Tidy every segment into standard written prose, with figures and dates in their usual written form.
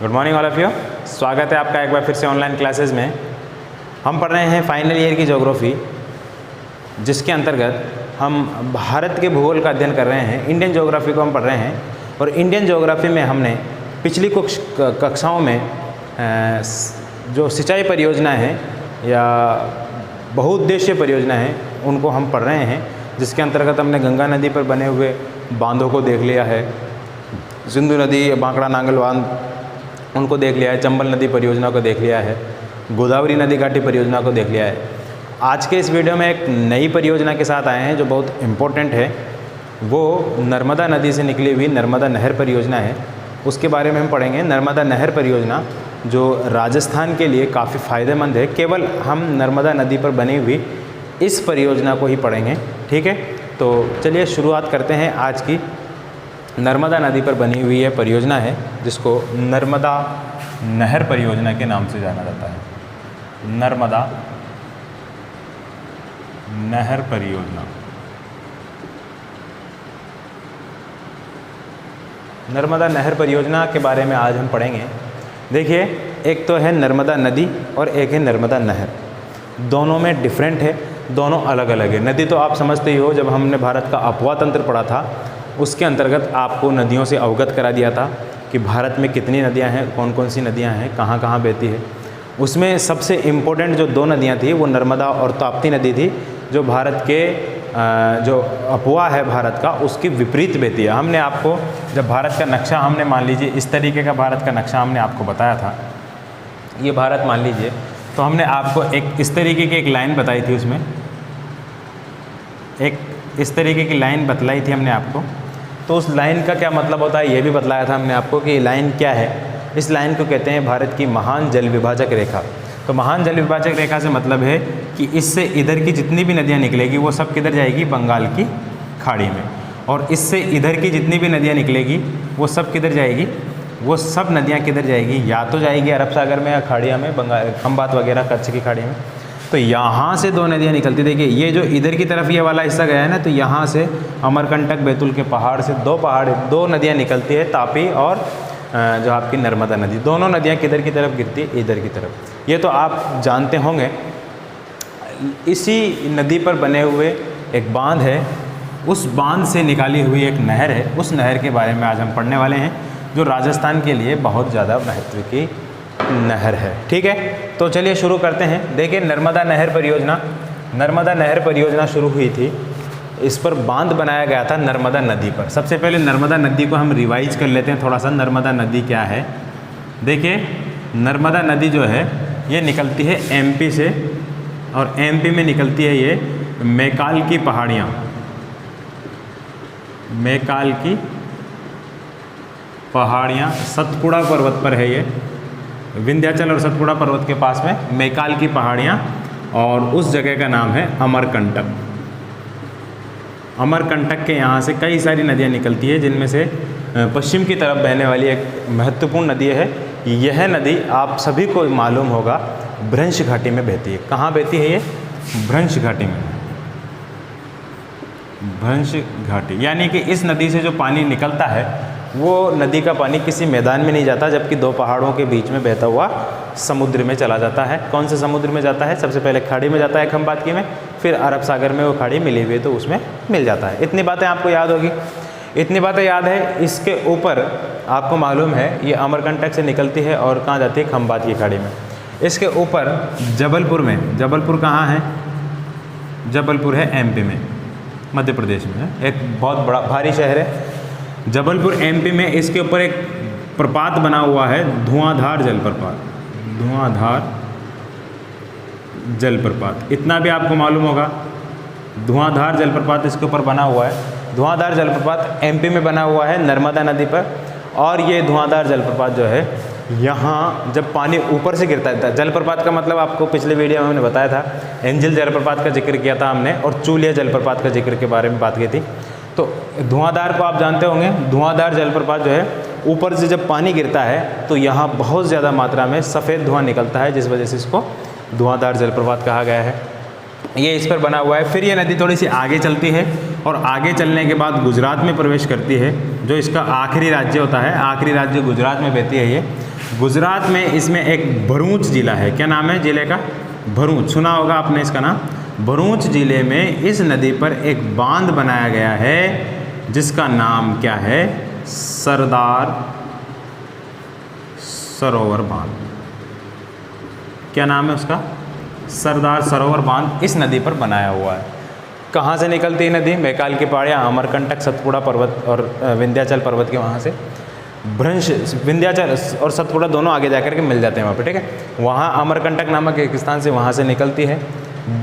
Good morning all of you. स्वागत है आपका एक बार फिर से ऑनलाइन क्लासेस में। हम पढ़ रहे हैं फाइनल ईयर की ज्योग्राफी, जिसके अंतर्गत हम भारत के भूगोल का अध्ययन कर रहे हैं। इंडियन ज्योग्राफी को हम पढ़ रहे हैं और इंडियन ज्योग्राफी में हमने पिछली कुछ कक्षाओं में जो सिंचाई परियोजना है या बहुउद्देशीय परियोजना है उनको हम पढ़ रहे हैं, जिसके अंतर्गत हमने गंगा नदी पर बने हुए बांधों को देख लिया है, सिंधु नदी बांकड़ा नांगल बांध उनको देख लिया है, चंबल नदी परियोजना को देख लिया है, गोदावरी नदी घाटी परियोजना को देख लिया है। आज के इस वीडियो में एक नई परियोजना के साथ आए हैं जो बहुत इम्पोर्टेंट है। वो नर्मदा नदी से निकली हुई नर्मदा नहर परियोजना है, उसके बारे में हम पढ़ेंगे। नर्मदा नहर परियोजना जो राजस्थान के लिए काफ़ी फ़ायदेमंद है। केवल हम नर्मदा नदी पर बनी हुई इस परियोजना को ही पढ़ेंगे, ठीक है। तो चलिए शुरुआत करते हैं। आज की नर्मदा नदी पर बनी हुई यह परियोजना है जिसको नर्मदा नहर परियोजना के नाम से जाना जाता है। नर्मदा नहर परियोजना। नर्मदा नहर परियोजना के बारे में आज हम पढ़ेंगे। देखिए, एक तो है नर्मदा नदी और एक है नर्मदा नहर। दोनों में डिफरेंट है, दोनों अलग अलग है। नदी तो आप समझते ही हो, जब हमने भारत का अपवाह तंत्र पढ़ा था उसके अंतर्गत आपको नदियों से अवगत करा दिया था कि भारत में कितनी नदियां हैं, कौन कौन सी नदियां हैं, कहाँ कहाँ बहती है। उसमें सबसे इम्पोर्टेंट जो दो नदियां थी वो नर्मदा और ताप्ती नदी थी, जो भारत के जो अपवाह है भारत का उसकी विपरीत बहती है। हमने आपको जब भारत का नक्शा, हमने मान लीजिए इस तरीके का भारत का नक्शा हमने आपको बताया था, ये भारत मान लीजिए, तो हमने आपको एक इस तरीके की एक लाइन बताई थी, उसमें एक इस तरीके की लाइन बतलाई थी हमने आपको। तो उस लाइन का क्या मतलब होता है ये भी बतलाया था हमने आपको कि लाइन क्या है। इस लाइन को कहते हैं भारत की महान जल विभाजक रेखा। तो महान जल विभाजक रेखा से मतलब है कि इससे इधर की जितनी भी नदियाँ निकलेगी वो सब किधर जाएगी, बंगाल की खाड़ी में। और इससे इधर की जितनी भी नदियाँ निकलेगी वो सब किधर जाएगी, वो सब नदियाँ किधर जाएगी, या तो जाएगी अरब सागर में या खाड़िया में, बंगाल खंबात वगैरह कच्छ की खाड़ी में। तो यहाँ से दो नदियाँ निकलती। देखिए, ये जो इधर की तरफ ये वाला हिस्सा गया है ना, तो यहाँ से अमरकंटक बैतूल के पहाड़ से दो नदियाँ निकलती है, तापी और जो आपकी नर्मदा नदी। दोनों नदियाँ किधर की तरफ गिरती है, इधर की तरफ। ये तो आप जानते होंगे। इसी नदी पर बने हुए एक बांध है, उस बांध से निकाली हुई एक नहर है। उस नहर के बारे में आज हम पढ़ने वाले हैं, जो राजस्थान के लिए बहुत ज़्यादा महत्व की नहर है, ठीक है। तो चलिए शुरू करते हैं। देखिए, नर्मदा नहर परियोजना, नर्मदा नहर परियोजना शुरू हुई थी। इस पर बांध बनाया गया था नर्मदा नदी पर। सबसे पहले नर्मदा नदी को हम रिवाइज कर लेते हैं थोड़ा सा। नर्मदा नदी क्या है? देखिए, नर्मदा नदी जो है ये निकलती है एमपी से, और एमपी में निकलती है ये मैकाल की पहाड़ियाँ, मैकाल की पहाड़ियाँ, सतपुड़ा पर्वत पर है ये, विंध्याचल और सतपुड़ा पर्वत के पास में मैकाल की पहाड़ियाँ, और उस जगह का नाम है अमरकंटक। अमरकंटक के यहाँ से कई सारी नदियाँ निकलती है, जिनमें से पश्चिम की तरफ बहने वाली एक महत्वपूर्ण नदी है। यह नदी आप सभी को मालूम होगा भ्रंश घाटी में बहती है। कहाँ बहती है ये? भ्रंश घाटी में। भ्रंश घाटी यानी कि इस नदी से जो पानी निकलता है वो नदी का पानी किसी मैदान में नहीं जाता, जबकि दो पहाड़ों के बीच में बहता हुआ समुद्र में चला जाता है। कौन से समुद्र में जाता है? सबसे पहले खाड़ी में जाता है, खंबात की में, फिर अरब सागर में वो खाड़ी मिली हुई है तो उसमें मिल जाता है। इतनी बातें आपको याद होगी, इतनी बातें याद है। इसके ऊपर आपको मालूम है ये अमरकंटक से निकलती है और कहाँ जाती है? खंबात की खाड़ी में। इसके ऊपर जबलपुर में, जबलपुर कहाँ है? जबलपुर है एमपी में, मध्य प्रदेश में, एक बहुत बड़ा भारी शहर है जबलपुर एमपी में। इसके ऊपर एक प्रपात बना हुआ है, धुआंधार जलप्रपात, धुआंधार जलप्रपात। इतना भी आपको मालूम होगा, धुआंधार जलप्रपात इसके ऊपर बना हुआ है। धुआंधार जलप्रपात एमपी में बना हुआ है नर्मदा नदी पर। और ये धुआंधार जलप्रपात जो है, यहाँ जब पानी ऊपर से गिरता है, जलप्रपात का मतलब आपको पिछले वीडियो में हमने बताया था, एंजल जलप्रपात का जिक्र किया था हमने, और चूलिया जलप्रपात का जिक्र के बारे में बात की थी। तो धुआंधार को आप जानते होंगे, धुआंधार जलप्रपात जो है, ऊपर से जब पानी गिरता है तो यहाँ बहुत ज़्यादा मात्रा में सफ़ेद धुआं निकलता है, जिस वजह से इसको धुआंधार जलप्रपात कहा गया है। ये इस पर बना हुआ है। फिर ये नदी थोड़ी सी आगे चलती है और आगे चलने के बाद गुजरात में प्रवेश करती है, जो इसका आखिरी राज्य होता है। आखिरी राज्य गुजरात में बहती है ये। गुजरात में इसमें एक भरूच जिला है। क्या नाम है जिले का? भरूच। सुना होगा आपने इसका नाम। भरूच जिले में इस नदी पर एक बांध बनाया गया है जिसका नाम क्या है? सरदार सरोवर बांध। क्या नाम है उसका? सरदार सरोवर बांध इस नदी पर बनाया हुआ है। कहाँ से निकलती है नदी? मैकाल की पहाड़ियाँ, अमरकंटक, सतपुड़ा पर्वत और विंध्याचल पर्वत के वहाँ से। भ्रंश, विंध्याचल और सतपुड़ा दोनों आगे जाकर के मिल जाते हैं वहाँ पे, ठीक है। वहाँ अमरकंटक नामक एक स्थान से वहाँ से निकलती है।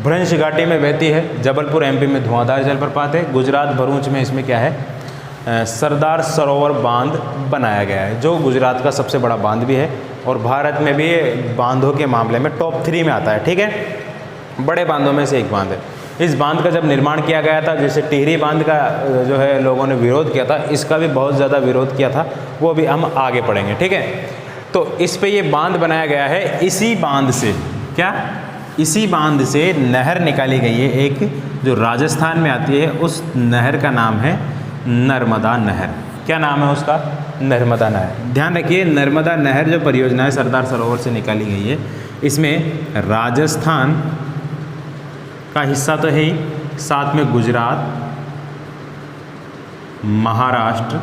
भ्रंश घाटी में बहती है। जबलपुर एमपी में धुआंधार जलप्रपात है। गुजरात भरूच में इसमें क्या है? सरदार सरोवर बांध बनाया गया है, जो गुजरात का सबसे बड़ा बांध भी है और भारत में भी बांधों के मामले में टॉप 3 में आता है, ठीक है। बड़े बांधों में से एक बांध है। इस बांध का जब निर्माण किया गया था, जैसे टिहरी बांध का जो है लोगों ने विरोध किया था, इसका भी बहुत ज़्यादा विरोध किया था, वो भी हम आगे पढ़ेंगे, ठीक है। तो इस पे ये बांध बनाया गया है। इसी बांध से क्या? इसी बांध से नहर निकाली गई है एक, जो राजस्थान में आती है। उस नहर का नाम है नर्मदा नहर। क्या नाम है उसका? नर्मदा नहर। ध्यान रखिए, नर्मदा नहर जो परियोजना है सरदार सरोवर से निकाली गई है, इसमें राजस्थान का हिस्सा तो है ही, साथ में गुजरात, महाराष्ट्र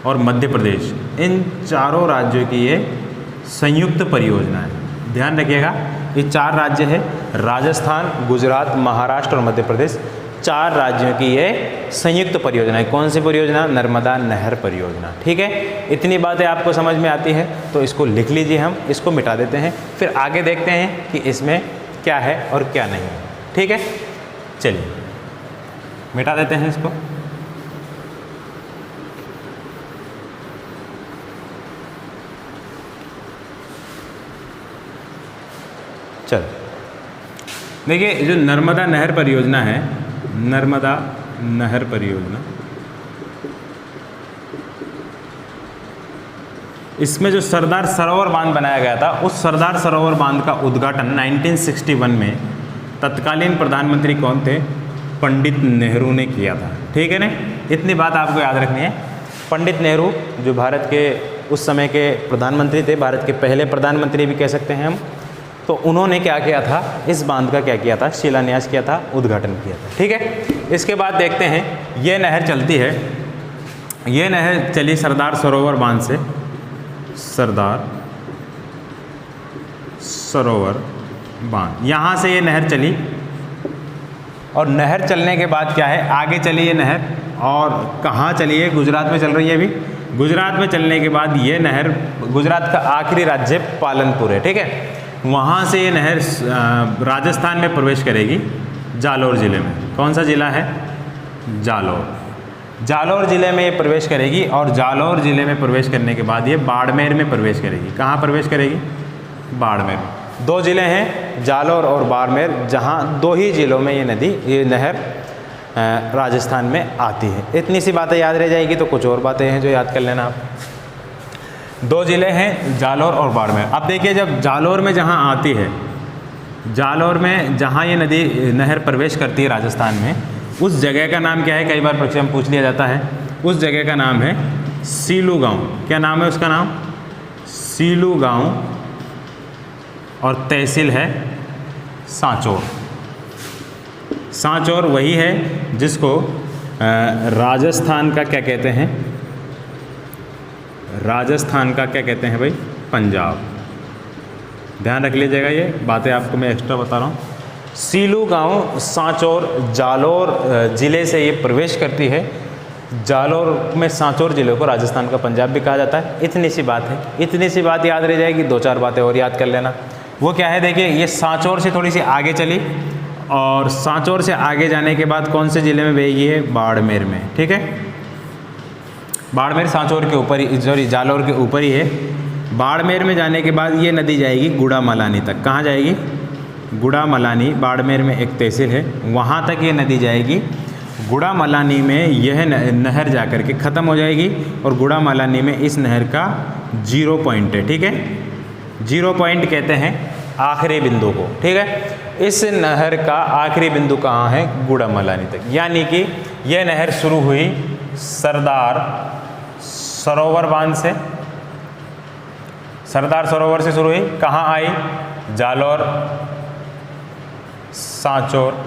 और मध्य प्रदेश, इन चारों राज्यों की ये संयुक्त परियोजना है। ध्यान रखिएगा, ये 4 राज्य है, राजस्थान, गुजरात, महाराष्ट्र और मध्य प्रदेश, 4 राज्यों की ये संयुक्त परियोजना है। कौन सी परियोजना? नर्मदा नहर परियोजना, ठीक है। इतनी बातें आपको समझ में आती है तो इसको लिख लीजिए, हम इसको मिटा देते हैं, फिर आगे देखते हैं कि इसमें क्या है और क्या नहीं है, ठीक है। चलिए मिटा देते हैं इसको। चलो देखिए, जो नर्मदा नहर परियोजना है, नर्मदा नहर परियोजना, इसमें जो सरदार सरोवर बांध बनाया गया था, उस सरदार सरोवर बांध का उद्घाटन 1961 में तत्कालीन प्रधानमंत्री कौन थे? पंडित नेहरू ने किया था, ठीक है ना। इतनी बात आपको याद रखनी है। पंडित नेहरू जो भारत के उस समय के प्रधानमंत्री थे, भारत के पहले प्रधानमंत्री भी कह सकते हैं हम, तो उन्होंने क्या किया था? इस बांध का क्या किया था? शिलान्यास किया था, उद्घाटन किया था, ठीक है। इसके बाद देखते हैं, ये नहर चलती है, ये नहर चली सरदार सरोवर बांध से, सरदार सरोवर बांध, यहाँ से ये नहर चली और नहर चलने के बाद क्या है? आगे चली ये नहर और कहाँ चली है? गुजरात में चल रही है अभी। गुजरात में चलने के बाद ये नहर, गुजरात का आखिरी राज्य पालनपुर है, ठीक है, वहाँ से ये नहर राजस्थान में प्रवेश करेगी, जालोर ज़िले में। कौन सा ज़िला है? जालोर। जालोर ज़िले में ये प्रवेश करेगी और जालोर ज़िले में प्रवेश करने के बाद ये बाड़मेर में प्रवेश करेगी। कहाँ प्रवेश करेगी? बाड़मेर में। 2 ज़िले हैं, जालोर और बाड़मेर, जहाँ 2 ही ज़िलों में ये नदी, ये नहर राजस्थान में आती है। इतनी सी बातें याद रह जाएगी, तो कुछ और बातें हैं जो याद कर लेना आप। 2 ज़िले हैं, जालोर और बाड़मेर। अब देखिए, जब जालोर में जहाँ आती है, जालोर में जहाँ ये नदी नहर प्रवेश करती है राजस्थान में, उस जगह का नाम क्या है? कई बार परीक्षा में पूछ लिया जाता है। उस जगह का नाम है सीलू गांव। क्या नाम है उसका? नाम सीलू गांव और तहसील है सांचौर। सांचौर वही है जिसको राजस्थान का क्या कहते हैं? राजस्थान का क्या कहते हैं भाई? पंजाब। ध्यान रख लीजिएगा, ये बातें आपको मैं एक्स्ट्रा बता रहा हूँ। सीलू गांव सांचौर जालोर ज़िले से ये प्रवेश करती है। जालोर में सांचौर ज़िले को राजस्थान का पंजाब भी कहा जाता है। इतनी सी बात है, इतनी सी बात याद रह जाएगी। 2-4 बातें और याद कर लेना। वो क्या है? देखिए, ये सांचौर से थोड़ी सी आगे चली और सांचौर से आगे जाने के बाद कौन से ज़िले में बहेगी है? बाड़मेर में, ठीक है। बाड़मेर सांचौर के ऊपर ही, सॉरी जालोर के ऊपर ही है। बाड़मेर में जाने के बाद ये नदी जाएगी गुड़ामलानी तक। कहाँ जाएगी? गुड़ामलानी, बाड़मेर में एक तहसील है, वहाँ तक ये नदी जाएगी। गुड़ामलानी में यह नहर जाकर के ख़त्म हो जाएगी और गुड़ामलानी में इस नहर का 0 पॉइंट है, ठीक है। 0 पॉइंट कहते हैं आखिरी बिंदु को, ठीक है। इस नहर का आखिरी बिंदु कहाँ है? गुड़ामलानी तक। यानी कि यह नहर शुरू हुई सरदार सरोवर बांध से, सरदार सरोवर से शुरू हुई, कहाँ आई? जालौर, सांचौर,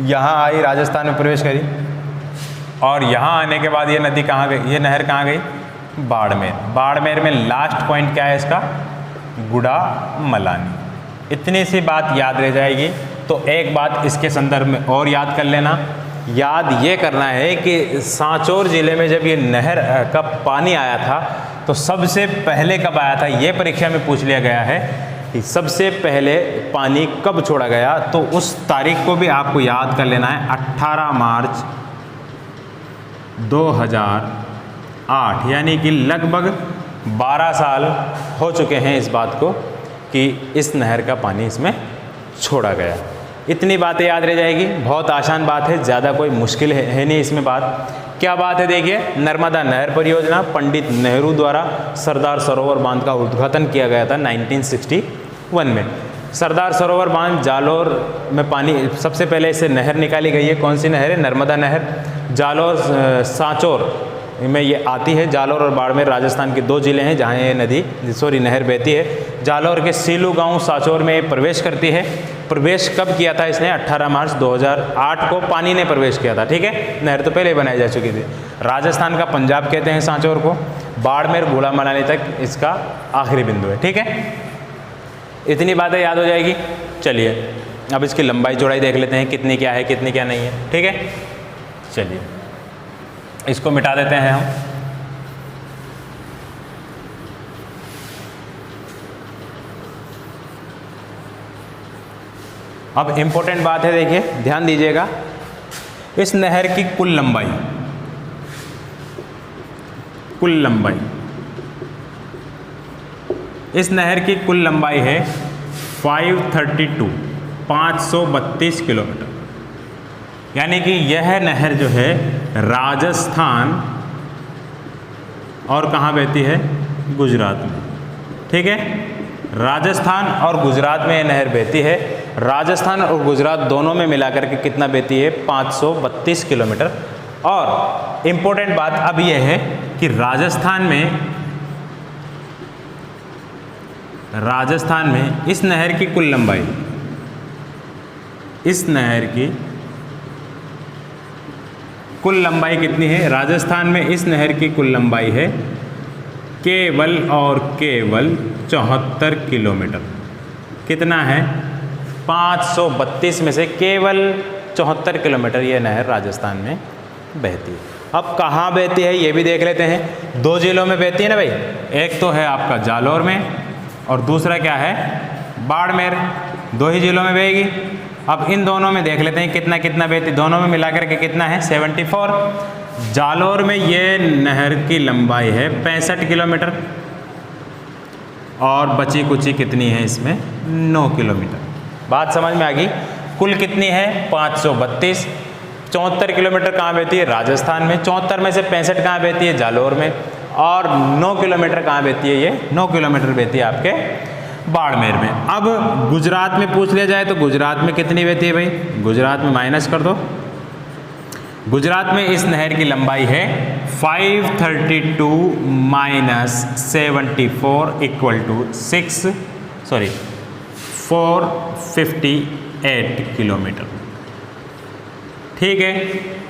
यहाँ आई, राजस्थान में प्रवेश करी, और यहाँ आने के बाद ये नदी कहाँ गई, ये नहर कहाँ गई? बाड़मेर। बाड़मेर में लास्ट पॉइंट क्या है इसका? गुड़ामलानी। इतनी सी बात याद रह जाएगी। तो एक बात इसके संदर्भ में और याद कर लेना, याद ये करना है कि सांचौर ज़िले में जब ये नहर का पानी आया था तो सबसे पहले कब आया था, ये परीक्षा में पूछ लिया गया है कि सबसे पहले पानी कब छोड़ा गया। तो उस तारीख को भी आपको याद कर लेना है, 18 मार्च 2008, यानी कि लगभग 12 साल हो चुके हैं इस बात को कि इस नहर का पानी इसमें छोड़ा गया। इतनी बातें याद रह जाएगी, बहुत आसान बात है, ज़्यादा कोई मुश्किल है नहीं इसमें बात। क्या बात है देखिए, नर्मदा नहर परियोजना पंडित नेहरू द्वारा सरदार सरोवर बांध का उद्घाटन किया गया था 1961 में। सरदार सरोवर बांध जालौर में पानी, सबसे पहले इसे नहर निकाली गई है। कौन सी नहर है? नर्मदा नहर। जालौर सांचौर में ये आती है। जालौर और बाड़मेर राजस्थान के 2 ज़िले हैं जहाँ ये नहर बहती है। जालौर के सीलू गांव सांचौर में प्रवेश करती है। प्रवेश कब किया था इसने? 18 मार्च 2008 को पानी ने प्रवेश किया था। ठीक है, नहर तो पहले ही बनाई जा चुकी थी। राजस्थान का पंजाब कहते हैं सांचौर को। बाड़मेर गुड़ामलानी तक इसका आखिरी बिंदु है। ठीक है, इतनी बातें याद हो जाएगी। चलिए अब इसकी लंबाई चौड़ाई देख लेते हैं, कितनी क्या है कितनी क्या नहीं है। ठीक है, चलिए इसको मिटा देते हैं हम। अब इम्पोर्टेंट बात है, देखिए ध्यान दीजिएगा, इस नहर की कुल लंबाई इस नहर की कुल लंबाई है 532 किलोमीटर। यानी कि यह नहर जो है राजस्थान और कहाँ बहती है? गुजरात में। ठीक है, राजस्थान और गुजरात में यह नहर बहती है। राजस्थान और गुजरात दोनों में मिलाकर के कितना बहती है? 532 किलोमीटर। और इम्पोर्टेंट बात अब यह है कि राजस्थान में इस नहर की कुल लंबाई, इस नहर की कुल लंबाई कितनी है? राजस्थान में इस नहर की कुल लंबाई है केवल और केवल 74 किलोमीटर। कितना है? 532 में से केवल 74 किलोमीटर ये नहर राजस्थान में बहती है। अब कहाँ बहती है ये भी देख लेते हैं। 2 जिलों में बहती है ना भाई, एक तो है आपका जालौर में और दूसरा क्या है? बाड़मेर। 2 ही जिलों में बहेगी। अब इन दोनों में देख लेते हैं कितना कितना बहती, दोनों में मिलाकर के कितना है? 74। जालौर में ये नहर की लंबाई है 65 किलोमीटर और बची कुची कितनी है इसमें? 9 किलोमीटर। बात समझ में आ गई? कुल कितनी है? 532। 74 किलोमीटर कहाँ बहती है? राजस्थान में। 74 में से 65 कहाँ बहती है? जालौर में। और 9 किलोमीटर कहाँ बहती है? ये 9 किलोमीटर बहती है आपके बाड़मेर में। अब गुजरात में पूछ लिया जाए तो गुजरात में कितनी बहती है भाई? गुजरात में माइनस कर दो। गुजरात में इस नहर की लंबाई है 532 माइनस 74 इक्वल टू 458 किलोमीटर। ठीक है,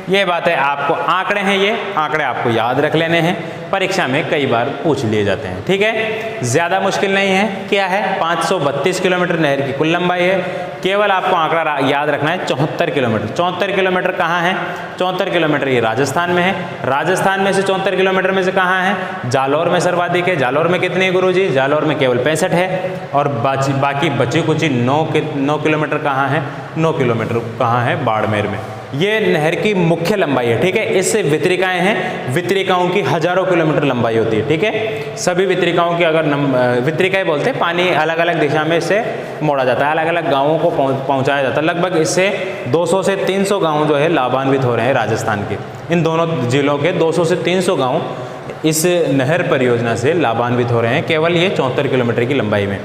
ये बात है, आपको आंकड़े हैं, ये आंकड़े आपको याद रख लेने हैं, परीक्षा में कई बार पूछ लिए जाते हैं। ठीक है, ज़्यादा मुश्किल नहीं है। क्या है? 532 किलोमीटर नहर की कुल लंबाई है। केवल आपको आंकड़ा याद रखना है 74 किलोमीटर। 74 किलोमीटर कहाँ है? 74 किलोमीटर ये राजस्थान में है। राजस्थान में से 74 किलोमीटर में से कहाँ है? जालौर में सर्वाधिक है। जालौर में कितनी है गुरुजी? जालौर में केवल 65 है। और बाकी बची कुची 9 किलोमीटर कहाँ है? 9 किलोमीटर कहाँ है? बाड़मेर में। ये नहर की मुख्य लंबाई है। ठीक है, इससे वितरिकाएं हैं, वितरिकाओं की हजारों किलोमीटर लंबाई होती है। ठीक है, सभी वितरिकाओं की अगर वितरिकाएं बोलते हैं, पानी अलग अलग दिशा में इससे मोड़ा जाता है, अलग अलग गांवों को पहुंचाया जाता है। लगभग इससे 200 से 300 गांव जो है लाभान्वित हो रहे हैं राजस्थान के। इन दोनों जिलों के 200 से 300 गाँव इस नहर परियोजना से लाभान्वित हो रहे हैं, केवल ये 74 किलोमीटर की लंबाई में।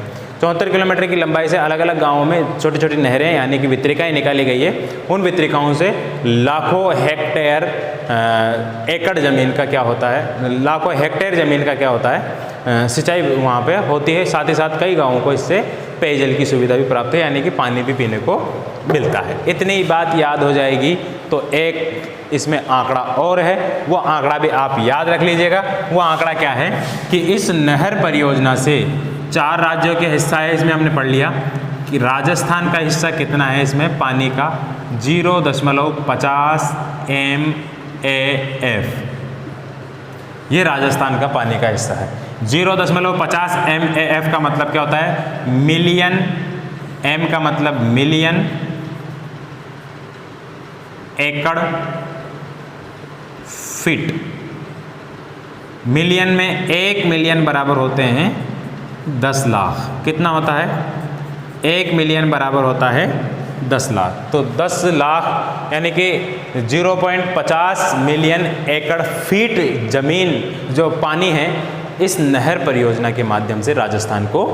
74 किलोमीटर की लंबाई से अलग अलग गांवों में छोटी छोटी नहरें यानी कि वितरिकाएँ निकाली गई है। उन वितरिकाओं से लाखों हेक्टेयर एकड़ ज़मीन का क्या होता है, लाखों हेक्टेयर ज़मीन का क्या होता है, सिंचाई वहाँ पे होती है। साथ ही साथ कई गाँवों को इससे पेयजल की सुविधा भी प्राप्त है, यानी कि पानी भी पीने को मिलता है। इतनी बात याद हो जाएगी। तो एक इसमें आंकड़ा और है, वो आंकड़ा भी आप याद रख लीजिएगा। वो आंकड़ा क्या है कि इस नहर परियोजना से 4 राज्यों के हिस्सा है। इसमें हमने पढ़ लिया कि राजस्थान का हिस्सा कितना है इसमें पानी का, 0.50 MAF, ये राजस्थान का पानी का हिस्सा है। 0.50 MAF का मतलब क्या होता है, मिलियन, M का मतलब मिलियन, एकड़, फीट। मिलियन में 1 मिलियन बराबर होते हैं 10 लाख। कितना होता है, 1 मिलियन बराबर होता है 10 लाख। तो 10 लाख यानी कि 0.50 मिलियन एकड़ फीट ज़मीन जो पानी है इस नहर परियोजना के माध्यम से राजस्थान को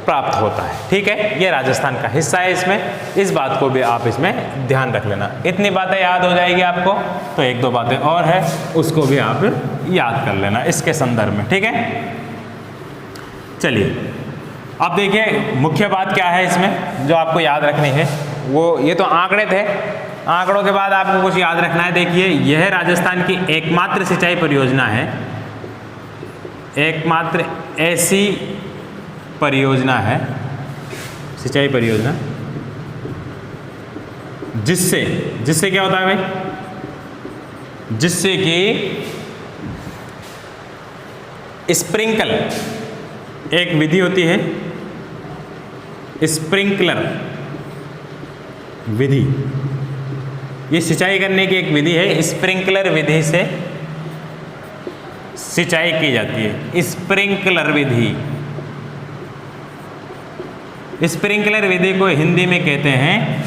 प्राप्त होता है। ठीक है, ये राजस्थान का हिस्सा है। इसमें इस बात को भी आप इसमें ध्यान रख लेना। इतनी बातें याद हो जाएगी आपको। तो 1-2 बातें और है, उसको भी आप याद कर लेना इसके संदर्भ में। ठीक है, चलिए अब देखिए मुख्य बात क्या है इसमें जो आपको याद रखनी है। वो ये तो आंकड़े थे, आंकड़ों के बाद आपको कुछ याद रखना है। देखिए यह राजस्थान की एकमात्र सिंचाई परियोजना है, एकमात्र ऐसी परियोजना है, सिंचाई परियोजना जिससे क्या होता है भाई, जिससे कि स्प्रिंकल एक विधि होती है, स्प्रिंकलर विधि, ये सिंचाई करने की एक विधि है। स्प्रिंकलर विधि से सिंचाई की जाती है, स्प्रिंकलर विधि। स्प्रिंकलर विधि को हिंदी में कहते हैं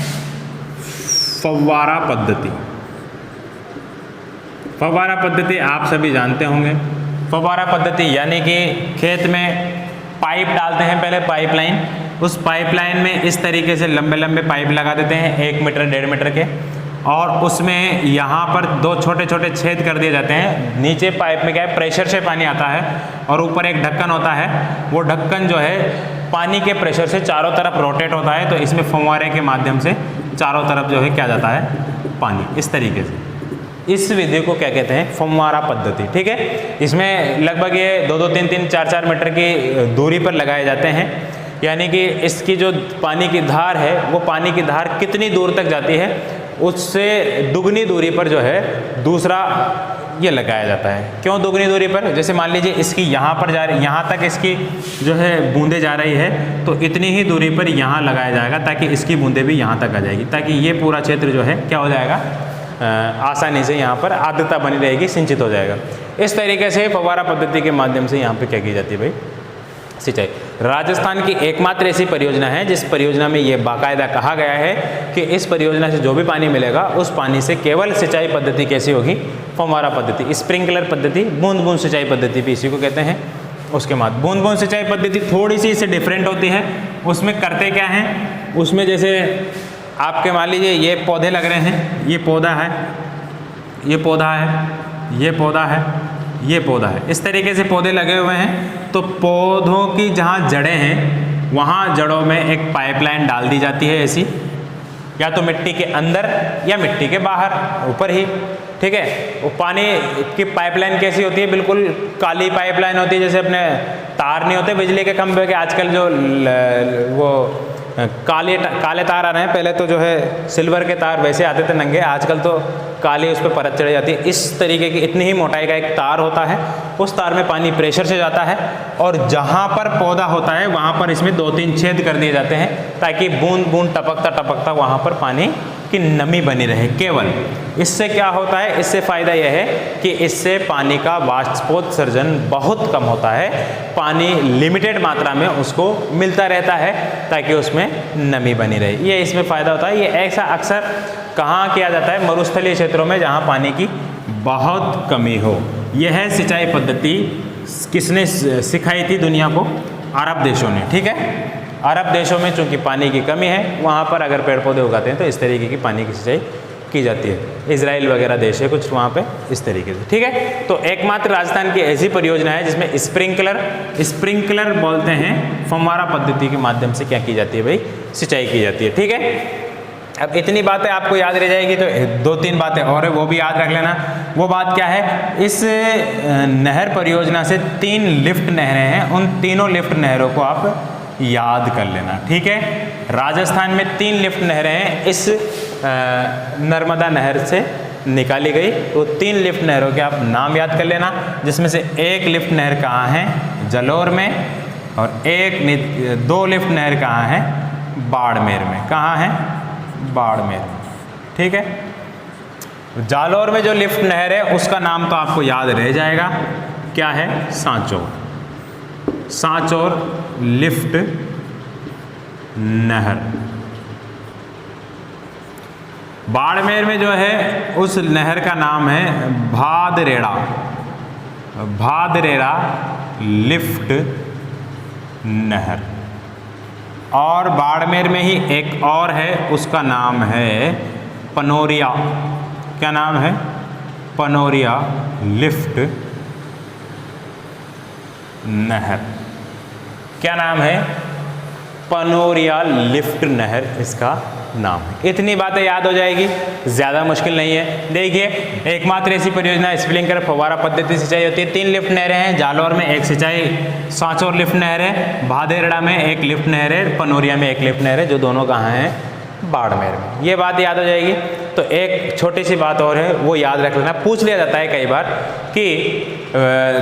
फव्वारा पद्धति। फव्वारा पद्धति आप सभी जानते होंगे। फव्वारा पद्धति यानी कि खेत में पाइप डालते हैं, पहले पाइपलाइन, उस पाइपलाइन में इस तरीके से लंबे लंबे पाइप लगा देते हैं 1 मीटर 1.5 मीटर के, और उसमें यहाँ पर 2 छोटे छोटे छेद कर दिए जाते हैं। नीचे पाइप में क्या है, प्रेशर से पानी आता है और ऊपर एक ढक्कन होता है। वो ढक्कन जो है पानी के प्रेशर से चारों तरफ रोटेट होता है, तो इसमें फव्वारे के माध्यम से चारों तरफ जो है क्या जाता है, पानी। इस तरीके से इस विधि को क्या कहते हैं, फव्वारा पद्धति। ठीक है, इसमें लगभग ये 2-2, 3-3, 4-4 मीटर की दूरी पर लगाए जाते हैं। यानी कि इसकी जो पानी की धार है वो पानी की धार कितनी दूर तक जाती है उससे दुगनी दूरी पर जो है दूसरा ये लगाया जाता है। क्यों दुगनी दूरी पर, जैसे मान लीजिए इसकी यहाँ पर जा रही, यहाँ तक इसकी जो है बूंदे जा रही है, तो इतनी ही दूरी पर यहाँ लगाया जाएगा ताकि इसकी बूंदे भी यहाँ तक आ जाएगी, ताकि ये पूरा क्षेत्र जो है क्या हो जाएगा, आसानी से यहाँ पर आर्द्रता बनी रहेगी, सिंचित हो जाएगा। इस तरीके से फव्वारा पद्धति के माध्यम से यहाँ पर क्या की जाती है भाई, सिंचाई। राजस्थान की एकमात्र ऐसी परियोजना है जिस परियोजना में ये बाकायदा कहा गया है कि इस परियोजना से जो भी पानी मिलेगा उस पानी से केवल सिंचाई पद्धति कैसी होगी, फव्वारा पद्धति, स्प्रिंकलर पद्धति, बूंद बूंद सिंचाई पद्धति भी इसी को कहते हैं। उसके बाद बूंद बूंद सिंचाई पद्धति थोड़ी सी इससे डिफरेंट होती है। उसमें करते क्या हैं, उसमें जैसे आपके मान लीजिए ये पौधे लग रहे हैं, ये पौधा है, ये पौधा है, ये पौधा है, ये पौधा है, इस तरीके से पौधे लगे हुए हैं। तो पौधों की जहाँ जड़ें हैं वहाँ जड़ों में एक पाइपलाइन डाल दी जाती है ऐसी, या तो मिट्टी के अंदर या मिट्टी के बाहर ऊपर ही। ठीक है, वो पानी की पाइपलाइन कैसी होती है, बिल्कुल काली पाइपलाइन होती है, जैसे अपने तार नहीं होते बिजली के खंभे के, आजकल जो वो काले तार आ रहे हैं, पहले तो जो है सिल्वर के तार वैसे आते थे नंगे, आजकल तो काली उस पर परत चढ़ जाती है। इस तरीके की इतनी ही मोटाई का एक तार होता है, उस तार में पानी प्रेशर से जाता है और जहाँ पर पौधा होता है वहाँ पर इसमें 2-3 छेद कर दिए जाते हैं ताकि बूंद बूंद टपकता टपकता वहाँ पर पानी की नमी बनी रहे केवल। इससे क्या होता है, इससे फ़ायदा यह है कि इससे पानी का वाष्पोत्सर्जन बहुत कम होता है, पानी लिमिटेड मात्रा में उसको मिलता रहता है ताकि उसमें नमी बनी रहे। ये इसमें फ़ायदा होता है। ये ऐसा अक्सर कहाँ किया जाता है, मरुस्थलीय क्षेत्रों में जहाँ पानी की बहुत कमी हो। यह सिंचाई पद्धति किसने सिखाई थी दुनिया को, अरब देशों ने। ठीक है, अरब देशों में चूँकि पानी की कमी है, वहाँ पर अगर पेड़ पौधे उगाते हैं तो इस तरीके की पानी की सिंचाई की जाती है। इजराइल वगैरह देश है कुछ वहाँ पे इस तरीके से, ठीक है। तो एकमात्र राजस्थान की ऐसी परियोजना है जिसमें स्प्रिंकलर बोलते हैं, फव्वारा पद्धति के माध्यम से क्या की जाती है भाई, सिंचाई की जाती है, ठीक है। अब इतनी बातें आपको याद रह जाएगी, तो 2-3 बातें और है वो भी याद रख लेना। वो बात क्या है, इस नहर परियोजना से 3 लिफ्ट नहरें हैं, उन तीनों लिफ्ट नहरों को आप याद कर लेना, ठीक है। राजस्थान में 3 लिफ्ट नहरें हैं, इस नर्मदा नहर से निकाली गई, तो 3 लिफ्ट नहरों के आप नाम याद कर लेना, जिसमें से एक लिफ्ट नहर कहाँ है, जलोर में, और 2 लिफ्ट नहर कहाँ है, बाड़मेर में। कहाँ है, बाड़मेर, ठीक है। जालौर में जो लिफ्ट नहर है उसका नाम तो आपको याद रह जाएगा, क्या है, सांचौर लिफ्ट नहर। बाड़मेर में जो है उस नहर का नाम है भादरेड़ा लिफ्ट नहर। और बाड़मेर में ही एक और है, उसका नाम है पनोरिया। क्या नाम है, पनोरिया लिफ्ट नहर। क्या नाम है, पनोरिया लिफ्ट नहर इसका नाम है। इतनी बातें याद हो जाएगी, ज़्यादा मुश्किल नहीं है। देखिए, एकमात्र ऐसी परियोजना स्प्रिंकलर फव्वारा पद्धति सिंचाई होती है। 3 लिफ्ट नहरें हैं, जालौर में एक सिंचाई सांचौर लिफ्ट नहर है, भादेरड़ा में एक लिफ्ट नहर है, पनोरिया में एक लिफ्ट नहर है, जो दोनों कहाँ हैं, बाड़मेर में। ये बात याद हो जाएगी। तो एक छोटी सी बात और है, वो याद रख लेना, पूछ लिया जाता है कई बार कि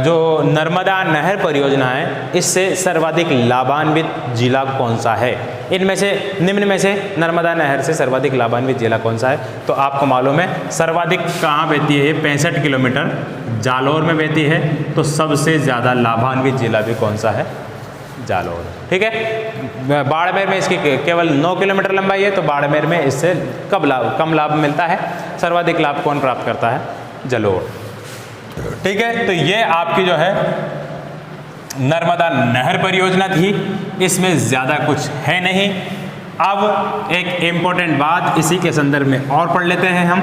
जो नर्मदा नहर परियोजना है, इससे सर्वाधिक लाभान्वित जिला कौन सा है। इनमें से निम्न में से नर्मदा नहर से सर्वाधिक लाभान्वित जिला कौन सा है, तो आपको मालूम है सर्वाधिक कहाँ बहती है, 65 किलोमीटर जालौर में बहती है। तो सबसे ज़्यादा लाभान्वित जिला भी कौन सा है, जालौर, ठीक है। बाड़मेर में इसकी केवल 9 किलोमीटर लंबाई है, तो बाड़मेर में इससे कम लाभ मिलता है। सर्वाधिक लाभ कौन प्राप्त करता है, जालौर, ठीक है। तो ये आपकी जो है नर्मदा नहर परियोजना थी, इसमें ज़्यादा कुछ है नहीं। अब एक इम्पोर्टेंट बात इसी के संदर्भ में और पढ़ लेते हैं हम।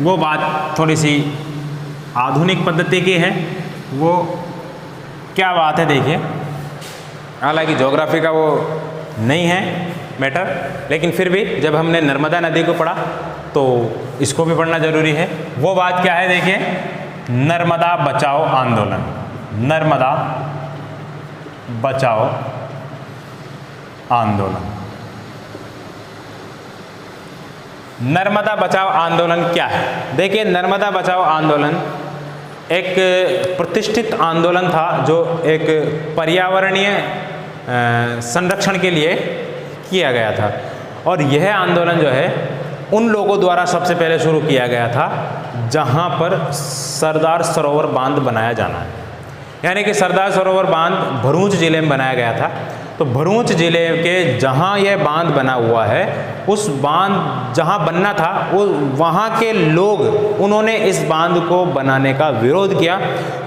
वो बात थोड़ी सी आधुनिक पद्धति की है। वो क्या बात है, देखिए, हालांकि ज्योग्राफी का वो नहीं है मैटर, लेकिन फिर भी जब हमने नर्मदा नदी को पढ़ा तो इसको भी पढ़ना जरूरी है। वो बात क्या है, देखिए, नर्मदा बचाओ आंदोलन। नर्मदा बचाओ आंदोलन। नर्मदा बचाओ आंदोलन क्या है? देखिए, नर्मदा बचाओ आंदोलन एक प्रतिष्ठित आंदोलन था जो एक पर्यावरणीय संरक्षण के लिए किया गया था। और यह आंदोलन जो है उन लोगों द्वारा सबसे पहले शुरू किया गया था जहां पर सरदार सरोवर बांध बनाया जाना है। यानी कि सरदार सरोवर बांध भरूच जिले में बनाया गया था। तो भरूच जिले के जहां यह बांध बना हुआ है, उस बांध जहां बनना था वो वहां के लोग, उन्होंने इस बांध को बनाने का विरोध किया।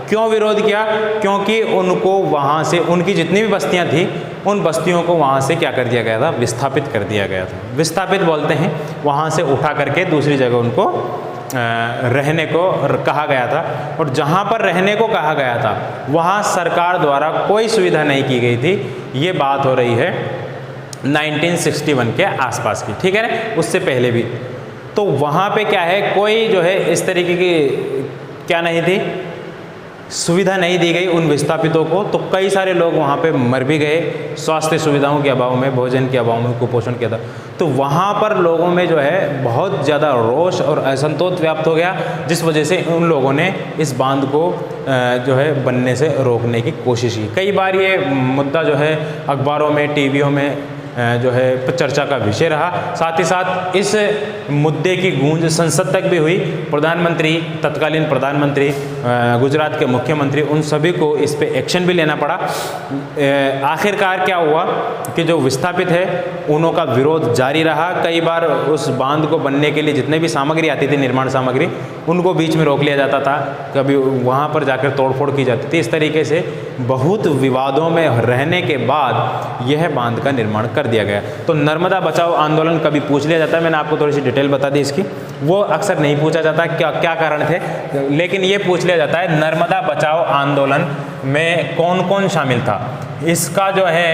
क्यों विरोध किया? क्योंकि उनको वहां से, उनकी जितनी भी बस्तियां थी, उन बस्तियों को वहां से क्या कर दिया गया था? विस्थापित कर दिया गया था। विस्थापित बोलते हैं वहां से उठा करके दूसरी जगह उनको रहने को कहा गया था। और जहाँ पर रहने को कहा गया था वहाँ सरकार द्वारा कोई सुविधा नहीं की गई थी। ये बात हो रही है 1961 के आसपास की, ठीक है ना, उससे पहले भी। तो वहाँ पे क्या है, कोई जो है इस तरीके की क्या नहीं थी, सुविधा नहीं दी गई उन विस्थापितों को। तो कई सारे लोग वहाँ पे मर भी गए, स्वास्थ्य सुविधाओं के अभाव में, भोजन के अभाव में, कुपोषण के अभाव। तो वहाँ पर लोगों में जो है बहुत ज़्यादा रोष और असंतोष व्याप्त हो गया, जिस वजह से उन लोगों ने इस बांध को जो है बनने से रोकने की कोशिश की। कई बार ये मुद्दा जो है अखबारों में, टीवियों में जो है चर्चा का विषय रहा। साथ ही साथ इस मुद्दे की गूंज संसद तक भी हुई। प्रधानमंत्री, तत्कालीन प्रधानमंत्री, गुजरात के मुख्यमंत्री, उन सभी को इस पे एक्शन भी लेना पड़ा। आखिरकार क्या हुआ कि जो विस्थापित है उन्हों का विरोध जारी रहा। कई बार उस बांध को बनने के लिए जितने भी सामग्री आती थी, निर्माण सामग्री, उनको बीच में रोक लिया जाता था, कभी वहाँ पर जाकर तोड़फोड़ की जाती थी। इस तरीके से बहुत विवादों में रहने के बाद यह बांध का निर्माण कर दिया गया। तो नर्मदा बचाओ आंदोलन कभी पूछ लिया जाता है, मैंने आपको थोड़ी सी डिटेल बता दी इसकी, वो अक्सर नहीं पूछा जाता क्या क्या कारण थे, लेकिन ये पूछ लिया जाता है नर्मदा बचाओ आंदोलन में कौन कौन शामिल था। इसका जो है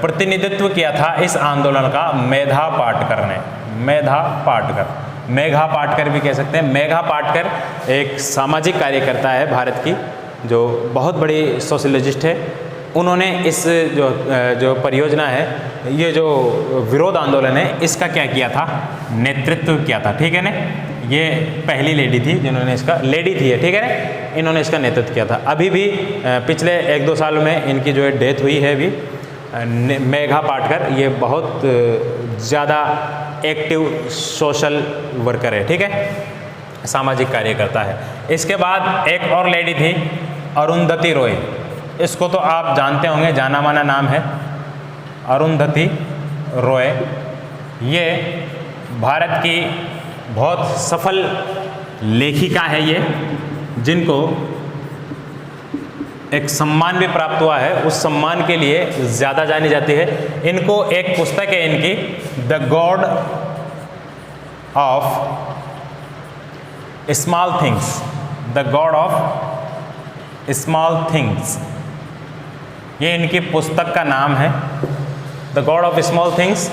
प्रतिनिधित्व किया था इस आंदोलन का मेधा पाटकर ने। मेधा पाटकर, मेघा पाटकर भी कह सकते हैं। मेघा पाटकर एक सामाजिक कार्यकर्ता है भारत की, जो बहुत बड़ी सोशलिस्ट है। उन्होंने इस जो परियोजना है, ये जो विरोध आंदोलन है, इसका क्या किया था, नेतृत्व किया था। ठीक है ना, ये पहली लेडी थी जिन्होंने इसका, लेडी थी ये, ठीक है ना, इन्होंने इसका नेतृत्व किया था। अभी भी पिछले 1-2 साल में इनकी जो है डेथ हुई है अभी, मेघा पाटकर। ये बहुत ज़्यादा एक्टिव सोशल वर्कर है, ठीक है, सामाजिक कार्यकर्ता है। इसके बाद एक और लेडी थी, अरुंधति रॉय। इसको तो आप जानते होंगे, जाना माना नाम है, अरुंधति रॉय। ये भारत की बहुत सफल लेखिका है ये, जिनको एक सम्मान भी प्राप्त हुआ है। उस सम्मान के लिए ज़्यादा जानी जाती है। इनको एक पुस्तक है इनकी, the God of small things, the God of small things, ये इनकी पुस्तक का नाम है, the God of small things.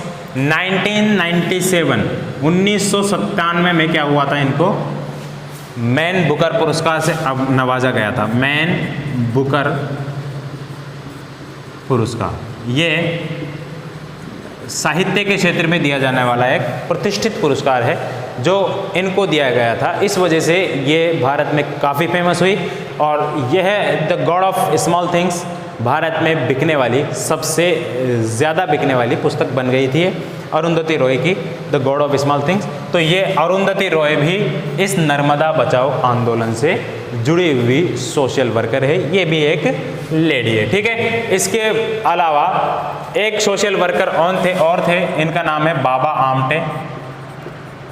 1997 में क्या हुआ था, इनको मैन बुकर पुरस्कार से अब नवाजा गया था। मैन बुकर पुरस्कार ये साहित्य के क्षेत्र में दिया जाने वाला एक प्रतिष्ठित पुरस्कार है जो इनको दिया गया था। इस वजह से ये भारत में काफ़ी फेमस हुई और यह the God of small things Bharat में बिकने वाली, सबसे ज़्यादा बिकने वाली पुस्तक बन गई थी अरुंधति रॉय की, the God of small things. तो ये अरुंधति रॉय भी इस नर्मदा बचाओ आंदोलन से जुड़ी हुई सोशल वर्कर है, ये भी एक लेडी है, ठीक है। इसके अलावा एक सोशल वर्कर और थे, इनका नाम है बाबा आमटे।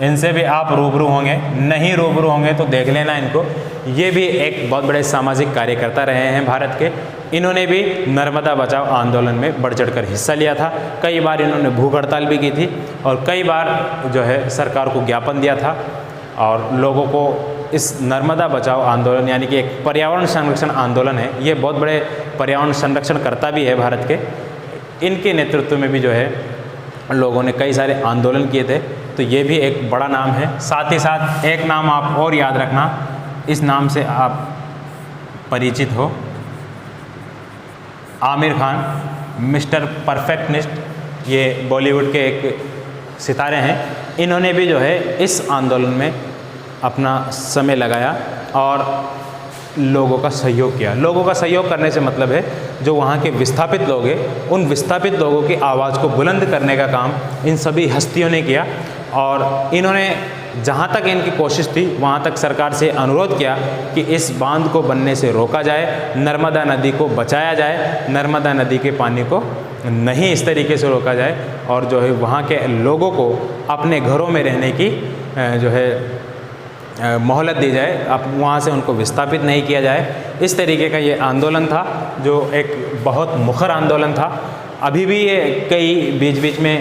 इनसे भी आप रूबरू होंगे, नहीं रूबरू होंगे तो देख लेना इनको। ये भी एक बहुत बड़े सामाजिक कार्यकर्ता रहे हैं भारत के। इन्होंने भी नर्मदा बचाओ आंदोलन में बढ़ चढ़कर हिस्सा लिया था। कई बार इन्होंने भूख हड़ताल भी की थी और कई बार जो है सरकार को ज्ञापन दिया था और लोगों को इस नर्मदा बचाओ आंदोलन, यानी कि एक पर्यावरण संरक्षण आंदोलन है, ये बहुत बड़े पर्यावरण संरक्षण करता भी है भारत के। इनके नेतृत्व में भी जो है लोगों ने कई सारे आंदोलन किए थे, तो ये भी एक बड़ा नाम है। साथ ही साथ एक नाम आप और याद रखना, इस नाम से आप परिचित हो, आमिर खान, मिस्टर परफेक्शनिस्ट, ये बॉलीवुड के एक सितारे हैं। इन्होंने भी जो है इस आंदोलन में अपना समय लगाया और लोगों का सहयोग किया। लोगों का सहयोग करने से मतलब है जो वहाँ के विस्थापित लोग हैं, उन विस्थापित लोगों की आवाज़ को बुलंद करने का काम इन सभी हस्तियों ने किया और इन्होंने जहाँ तक इनकी कोशिश थी वहाँ तक सरकार से अनुरोध किया कि इस बांध को बनने से रोका जाए, नर्मदा नदी को बचाया जाए, नर्मदा नदी के पानी को नहीं इस तरीके से रोका जाए और जो है वहाँ के लोगों को अपने घरों में रहने की जो है मोहलत दी जाए, अब वहाँ से उनको विस्थापित नहीं किया जाए। इस तरीके का ये आंदोलन था जो एक बहुत मुखर आंदोलन था। अभी भी ये कई बीच बीच में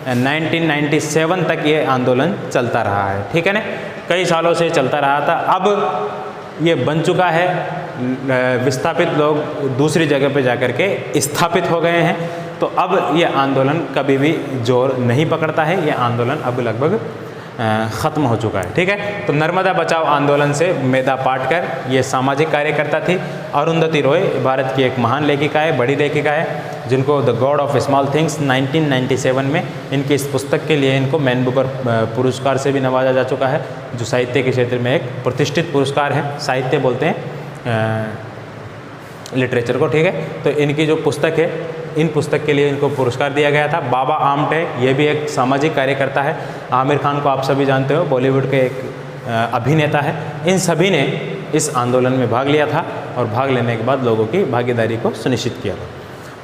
1997 तक ये आंदोलन चलता रहा है, ठीक है ना, कई सालों से चलता रहा था। अब ये बन चुका है, विस्थापित लोग दूसरी जगह पे जाकर के स्थापित हो गए हैं, तो अब ये आंदोलन कभी भी जोर नहीं पकड़ता है। ये आंदोलन अब लगभग ख़त्म हो चुका है, ठीक है। तो नर्मदा बचाओ आंदोलन से मेधा पाटकर ये सामाजिक कार्यकर्ता थी। अरुंधति रॉय भारत की एक महान लेखिका है, बड़ी लेखिका है, जिनको the God of small things 1997 में इनकी इस पुस्तक के लिए इनको मैन बुकर पुरस्कार से भी नवाजा जा चुका है, जो साहित्य के क्षेत्र में एक प्रतिष्ठित पुरस्कार है। साहित्य बोलते हैं लिटरेचर को, ठीक है। तो इनकी जो पुस्तक है, इन पुस्तक के लिए इनको पुरस्कार दिया गया था। बाबा आमटे ये भी एक सामाजिक कार्यकर्ता है। आमिर खान को आप सभी जानते हो, बॉलीवुड के एक अभिनेता है। इन सभी ने इस आंदोलन में भाग लिया था और भाग लेने के बाद लोगों की भागीदारी को सुनिश्चित किया था।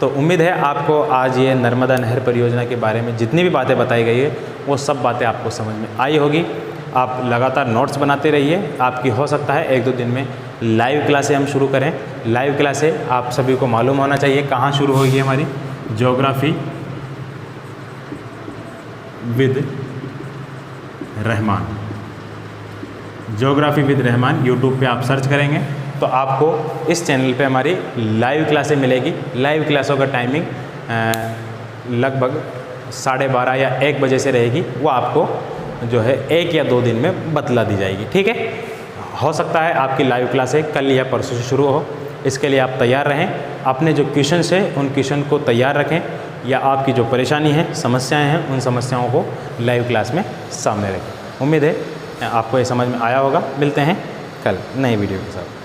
तो उम्मीद है आपको आज ये नर्मदा नहर परियोजना के बारे में जितनी भी बातें बताई गई है वो सब बातें आपको समझ में आई होगी। आप लगातार नोट्स बनाते रहिए। आपकी हो सकता है 1-2 दिन में लाइव क्लासें हम शुरू करें। लाइव क्लासें आप सभी को मालूम होना चाहिए कहाँ शुरू होगी हमारी, geography with Rahman. Geography with Rahman YouTube पे आप सर्च करेंगे तो आपको इस चैनल पे हमारी लाइव क्लासें मिलेगी। लाइव क्लासों का टाइमिंग लगभग 12:30 या 1 बजे से रहेगी। वो आपको जो है 1 या 2 दिन में बतला दी जाएगी। ठीक है, हो सकता है आपकी लाइव क्लासें कल या परसों से शुरू हो। इसके लिए आप तैयार रहें। अपने जो क्वेश्चन है उन क्वेश्चन को तैयार रखें, या आपकी जो परेशानी है, समस्याएं हैं, उन समस्याओं को लाइव क्लास में सामने रखें। उम्मीद है आपको ये समझ में आया होगा। मिलते हैं कल नई वीडियो के साथ।